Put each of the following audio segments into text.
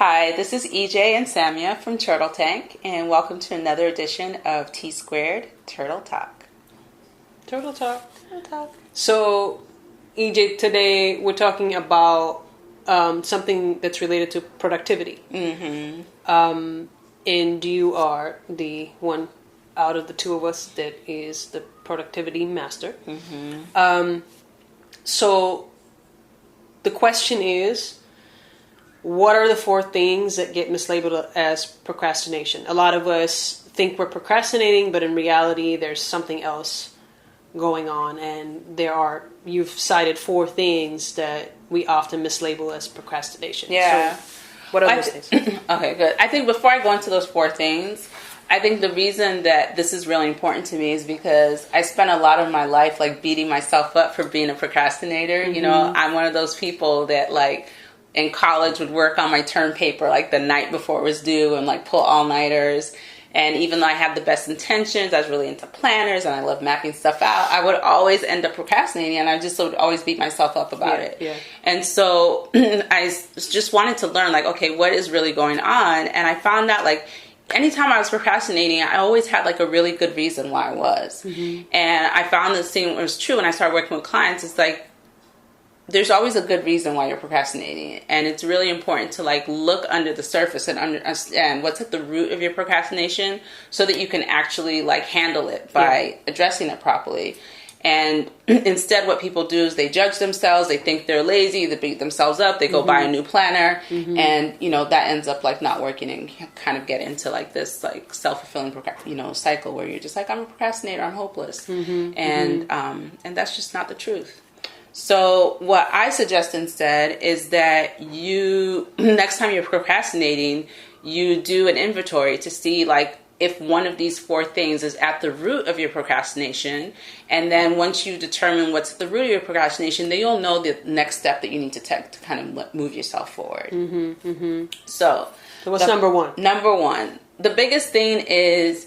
Hi, this is EJ and Samia from Turtle Tank, and welcome to another edition of T Squared Turtle Talk. Turtle Talk. Turtle Talk. So, EJ, today we're talking about something that's related to productivity. Mm-hmm. And you are the one out of the two of us that is the productivity master. Mm-hmm. So, the question is, what are the 4 things that get mislabeled as procrastination? A lot of us think we're procrastinating, but in reality, there's something else going on. And you've cited 4 things that we often mislabel as procrastination. Yeah. So what are those things? Okay, good. I think before I go into those 4 things, I think the reason that this is really important to me is because I spent a lot of my life like beating myself up for being a procrastinator. Mm-hmm. You know, I'm one of those people that like in college would work on my term paper like the night before it was due and like pull all-nighters. And even though I had the best intentions, I was really into planners and I love mapping stuff out, I would always end up procrastinating and I just would always beat myself up about it. Yeah. And so I just wanted to learn like, okay, what is really going on? And I found out like anytime I was procrastinating, I always had like a really good reason why I was. Mm-hmm. And I found this thing was true when I started working with clients. It's like, there's always a good reason why you're procrastinating. And it's really important to like look under the surface and understand what's at the root of your procrastination so that you can actually like handle it by addressing it properly. And instead what people do is they judge themselves, they think they're lazy, they beat themselves up, they go buy a new planner, and you know that ends up like not working and kind of get into like this like self-fulfilling cycle where you're just like, I'm a procrastinator, I'm hopeless. And that's just not the truth. So what I suggest instead is that you, next time you're procrastinating, you do an inventory to see like if one of these 4 things is at the root of your procrastination. And then once you determine what's at the root of your procrastination, then you'll know the next step that you need to take to kind of move yourself forward. So what's number 1? Number 1, the biggest thing is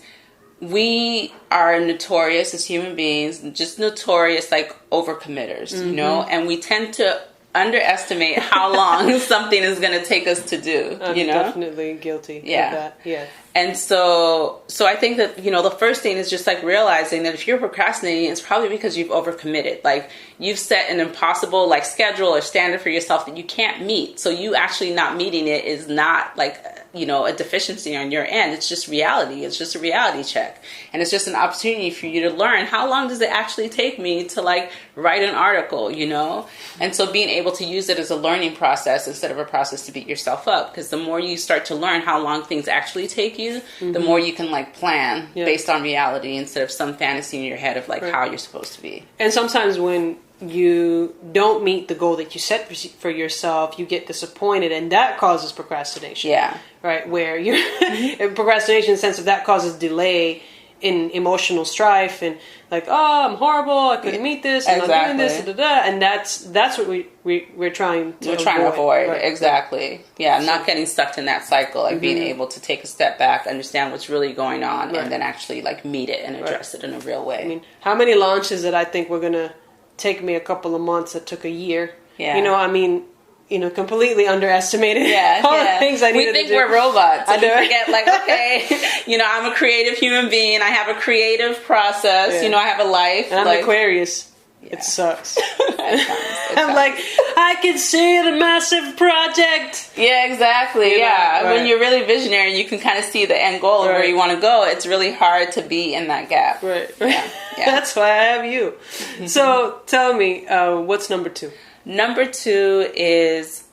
we are notorious as human beings, just notorious like overcommitters, you know, and we tend to underestimate how long something is going to take us to do. I'm definitely guilty of that. Yeah. And so I think that, you know, the first thing is just like realizing that if you're procrastinating, it's probably because you've overcommitted. Like you've set an impossible like schedule or standard for yourself that you can't meet. So you actually not meeting it is not like, you know, a deficiency on your end. It's just reality. It's just a reality check. And it's just an opportunity for you to learn how long does it actually take me to like write an article, you know? And so being able to use it as a learning process instead of a process to beat yourself up. Because the more you start to learn how long things actually take you, the more you can like plan based on reality instead of some fantasy in your head of like how you're supposed to be. And sometimes when you don't meet the goal that you set for yourself, you get disappointed, and that causes procrastination. Yeah. Right? Where you're procrastination in the sense of that causes delay in emotional strife and like, oh, I'm horrible, I couldn't meet this, and I'm doing this, and that's what we're trying to avoid. Right. Exactly. Yeah, not getting stuck in that cycle, like being able to take a step back, understand what's really going on, and then actually like meet it and address it in a real way. I mean, how many launches that I think were gonna take me a couple of months that took a year? Yeah. You know, I mean, you know, completely underestimated all the things I needed to do. We think we're robots. I forget, like, okay, you know, I'm a creative human being. I have a creative process. Yeah. You know, I have a life. And I'm like, an Aquarius. Yeah. It sucks. I'm like, I can see the massive project. Yeah, exactly. You know, right. When you're really visionary, you can kind of see the end goal of where you want to go. It's really hard to be in that gap. Right. Yeah. That's why I have you. So tell me, what's number 2? Number 2 is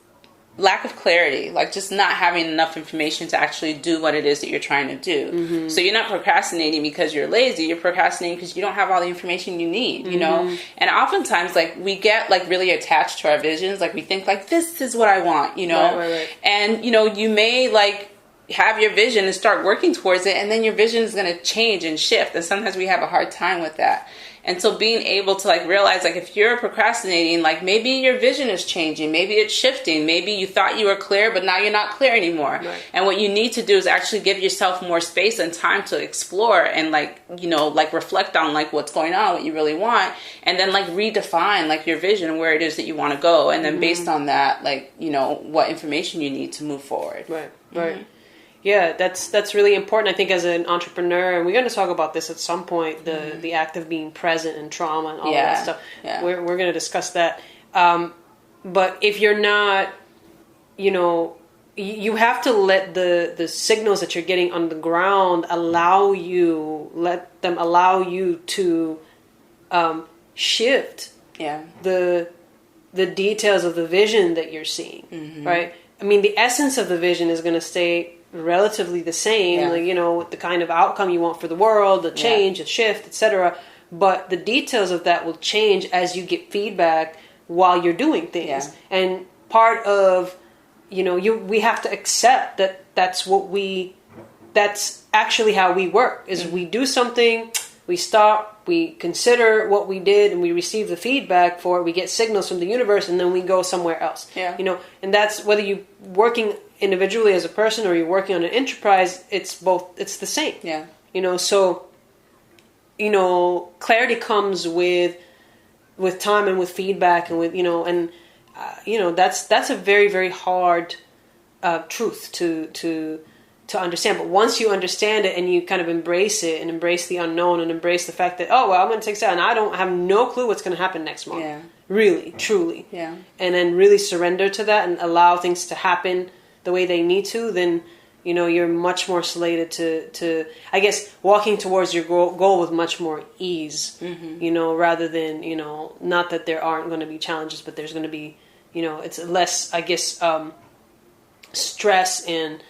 lack of clarity, like just not having enough information to actually do what it is that you're trying to do. So you're not procrastinating because you're lazy, you're procrastinating because you don't have all the information you need, you know? And oftentimes, like, we get, like, really attached to our visions. Like, we think, like, this is what I want, you know? Right. And, you know, you may, like, have your vision and start working towards it, and then your vision is going to change and shift, and sometimes we have a hard time with that. And so being able to like realize, like, if you're procrastinating, like maybe your vision is changing, maybe it's shifting, maybe you thought you were clear, but now you're not clear anymore. Right. And what you need to do is actually give yourself more space and time to explore and like, you know, like reflect on like what's going on, what you really want, and then like redefine like your vision and where it is that you want to go. And then based on that, like, you know, what information you need to move forward. Right, right. Yeah, that's really important, I think, as an entrepreneur. And we're going to talk about this at some point, the act of being present and trauma and all of that stuff. Yeah. We're going to discuss that. But if you're not, you know, you have to let the signals that you're getting on the ground let them allow you to shift the details of the vision that you're seeing, right? I mean, the essence of the vision is going to stay relatively the same, like, you know, the kind of outcome you want for the world, the change, the shift, etc. But the details of that will change as you get feedback while you're doing things. And part of, you know, we have to accept that that's actually how we work, is we do something, we stop, we consider what we did, and we receive the feedback for it. We get signals from the universe, and then we go somewhere else. You know, and that's whether you're working individually as a person or you're working on an enterprise. It's both. It's the same. You know, so, you know, clarity comes with time and with feedback and with, you know, and you know, that's a very, very hard truth to understand. But once you understand it and you kind of embrace it and embrace the unknown and embrace the fact that, oh, well, I'm going to take that and I don't have no clue what's going to happen next month. Really, truly. And then really surrender to that and allow things to happen the way they need to, then, you know, you're much more slated to I guess, walking towards your goal with much more ease, you know, rather than, you know, not that there aren't going to be challenges, but there's going to be, you know, it's less, I guess, stress and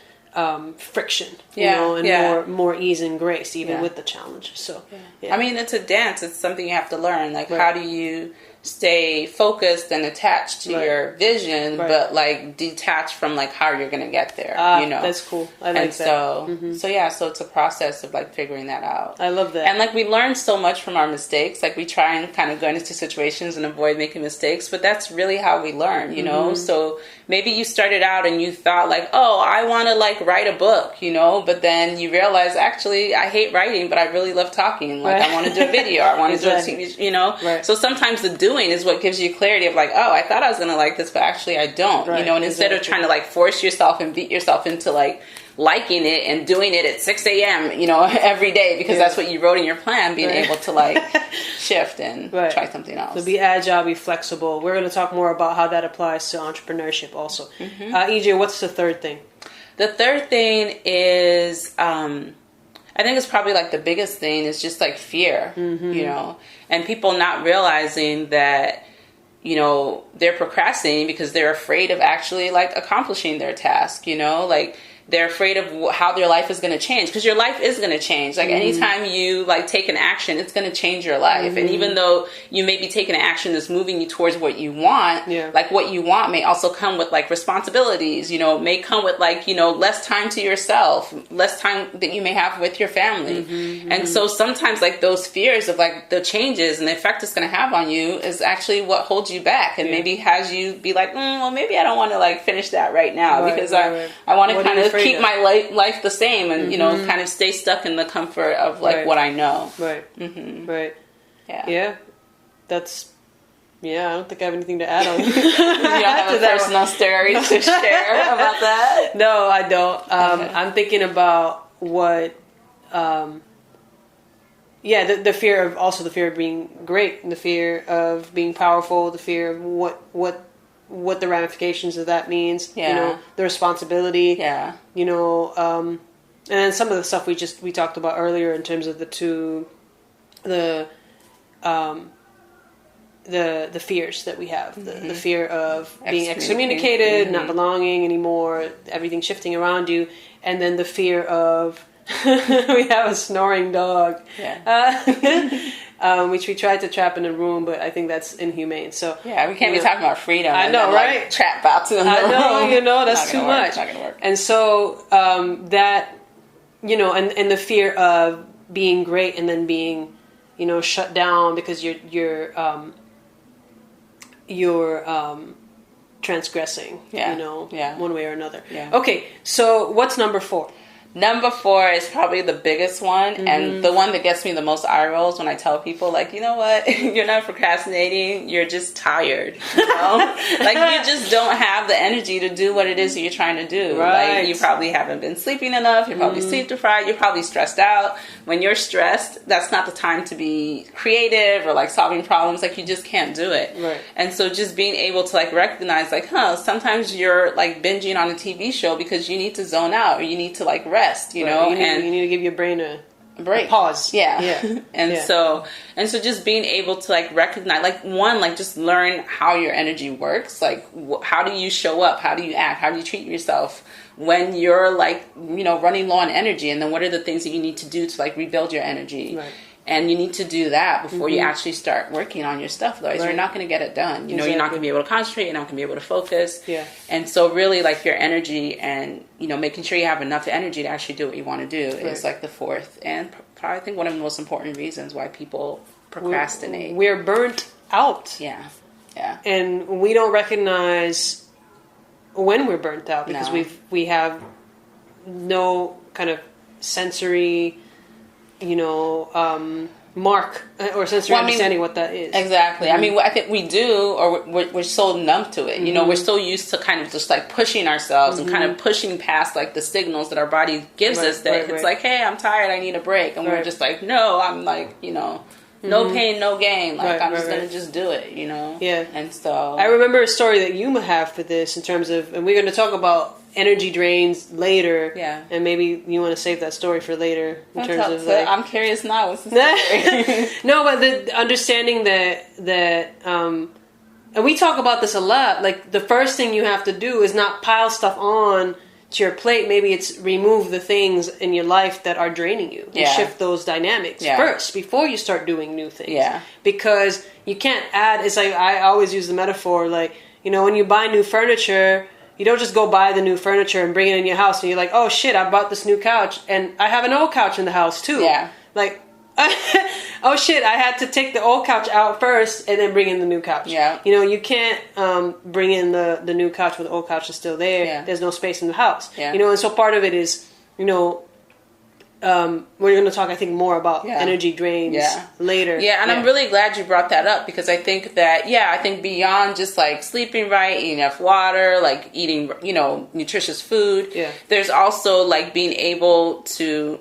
friction, you know, and more ease and grace, even with the challenge. So, I mean, it's a dance. It's something you have to learn. Like, how do you stay focused and attached to your vision, but like detached from like how you're going to get there, you know? That's cool. I like that. So it's a process of like figuring that out. I love that. And like we learn so much from our mistakes. Like we try and kind of go into situations and avoid making mistakes, but that's really how we learn, you know? So maybe you started out and you thought like, oh, I want to like write a book, you know, but then you realize, actually, I hate writing, but I really love talking. Like I want to do a video, I want to do a TV, you know? So sometimes the doing is what gives you clarity of like, oh, I thought I was going to like this, but actually I don't, you know? And instead of trying to like force yourself and beat yourself into like liking it and doing it at 6 a.m., you know, every day, because that's what you wrote in your plan, being able to like shift and try something else. So be agile, be flexible. We're going to talk more about how that applies to entrepreneurship also. EJ, what's the third thing? The third thing is, I think it's probably like the biggest thing is just like fear, you know, and people not realizing that, you know, they're procrastinating because they're afraid of actually like accomplishing their task, you know, like they're afraid of how their life is going to change, because your life is going to change. Like anytime you like take an action, it's going to change your life. And even though you may be taking an action that's moving you towards what you want, like what you want may also come with like responsibilities, you know, may come with like, you know, less time to yourself, less time that you may have with your family. And so sometimes like those fears of like the changes and the effect it's going to have on you is actually what holds you back and maybe has you be like, well, maybe I don't want to like finish that right now because I want to kind of keep my life the same and, you know, kind of stay stuck in the comfort of like what I know. Yeah. That's, I don't think I have anything to add on. You don't have a personal story to share about that? No, I don't. I'm thinking about what, the fear of being great, and the fear of being powerful, the fear of what the ramifications of that means, you know, the responsibility, you know, and then some of the stuff we talked about earlier in terms of the fears that we have, the fear of being excommunicated, not belonging anymore, everything shifting around you, and then the fear of we have a snoring dog. which we tried to trap in a room, but I think that's inhumane. So yeah, we can't be talking about freedom. I know, then, right? Like, trap Batu in the room. That's too much. It's not gonna work. And so that, and the fear of being great and then being, shut down because you're transgressing, one way or another. Yeah. Okay, so what's number 4? Number 4 is probably the biggest one, and the one that gets me the most eye rolls when I tell people, like, you know what, you're not procrastinating, you're just tired, like, you just don't have the energy to do what it is that you're trying to do. Right. Like, you probably haven't been sleeping enough, you're probably sleep deprived, you're probably stressed out. When you're stressed, that's not the time to be creative or, like, solving problems. Like, you just can't do it. Right. And so just being able to, like, recognize, like, sometimes you're, like, binging on a TV show because you need to zone out or you need to, like, rest. You know, you need to give your brain a break, a pause. Yeah. So just being able to, like, recognize, like, just learn how your energy works. Like, how do you show up? How do you act? How do you treat yourself when you're, like, running low on energy? And then what are the things that you need to do to, like, rebuild your energy? Right. And you need to do that before you actually start working on your stuff. Otherwise, you're not going to get it done. You're not going to be able to concentrate. You're not going to be able to focus. Yeah. And so really, like, your energy and, making sure you have enough energy to actually do what you want to do is, like, the 4th. And probably, I think, one of the most important reasons why people procrastinate. We're burnt out. Yeah. Yeah. And we don't recognize when we're burnt out because we have no kind of sensory mark or sensory understanding what that is. Exactly. I mean, I think we do, or we're so numb to it. We're so used to kind of just, like, pushing ourselves and kind of pushing past, like, the signals that our body gives us that it's like, hey, I'm tired, I need a break. And we're just like, no, I'm like, no pain, no gain. Like, I'm just going to just do it, Yeah. And so I remember a story that you have for this in terms of, and we're going to talk about energy drains later. Yeah. And maybe you want to save that story for later in terms of, like, I'm curious now. What's the story? No, but the understanding that and we talk about this a lot, like, the first thing you have to do is not pile stuff on to your plate. Maybe it's remove the things in your life that are draining you and shift those dynamics first before you start doing new things. Yeah. Because you can't add, it's like, I always use the metaphor, like, when you buy new furniture, you don't just go buy the new furniture and bring it in your house and you're like, oh shit, I bought this new couch and I have an old couch in the house too. Yeah. Like, oh shit, I had to take the old couch out first and then bring in the new couch. Yeah. You can't bring in the new couch when the old couch is still there. Yeah. There's no space in the house. Yeah. And so part of it is, we're going to talk, I think, more about energy drains later. Yeah, and I'm really glad you brought that up because I think that, I think beyond just, like, sleeping right, eating enough water, like, eating, nutritious food, there's also, like, being able to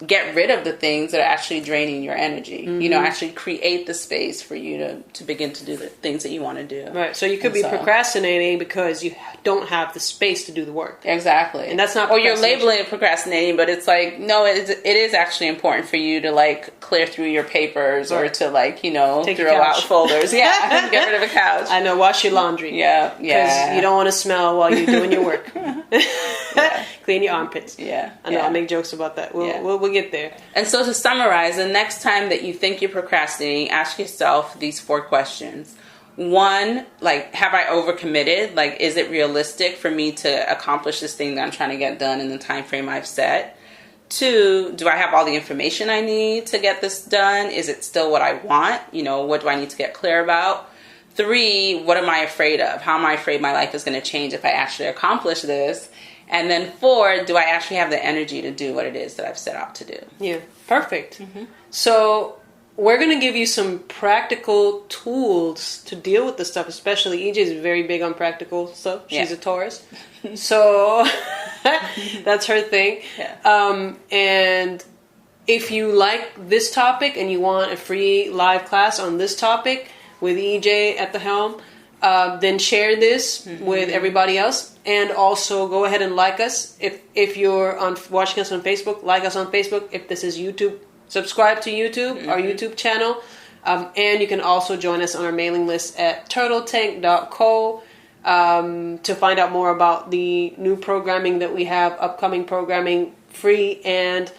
get rid of the things that are actually draining your energy. Actually create the space for you to begin to do the things that you want to do. Right. So you could be procrastinating because you don't have the space to do the work. Exactly. And that's not. Or you're labeling it procrastinating, but it's like, no, it is actually important for you to, like, clear through your papers or to, like, throw out folders. Yeah. Get rid of a couch. I know. Wash your laundry. Yeah. Yeah. Because you don't want to smell while you're doing your work. Clean your armpits. Yeah. I know. I'll make jokes about that. We'll get there. And so to summarize, the next time that you think you're procrastinating, ask yourself these 4 questions. 1, like, have I overcommitted? Like, is it realistic for me to accomplish this thing that I'm trying to get done in the time frame I've set? 2, do I have all the information I need to get this done? Is it still what I want? What do I need to get clear about? 3, what am I afraid of? How am I afraid my life is going to change if I actually accomplish this? And then 4, do I actually have the energy to do what it is that I've set out to do? Yeah, perfect. Mm-hmm. So we're going to give you some practical tools to deal with this stuff, especially EJ is very big on practical stuff. She's a Taurus. So that's her thing. Yeah. And if you like this topic and you want a free live class on this topic with EJ at the helm, then share this with everybody else. And also go ahead and like us. If you're watching us on Facebook, like us on Facebook. If this is YouTube, subscribe to YouTube, our YouTube channel. And you can also join us on our mailing list at turtletank.co to find out more about the new programming that we have, upcoming programming, free and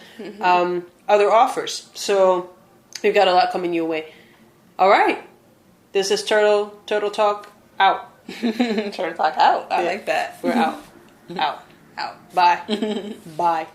other offers. So We've got a lot coming your way. All right. This is Turtle Talk out. Turtle Talk out. I like that. We're out. Out. Out. Bye. Bye.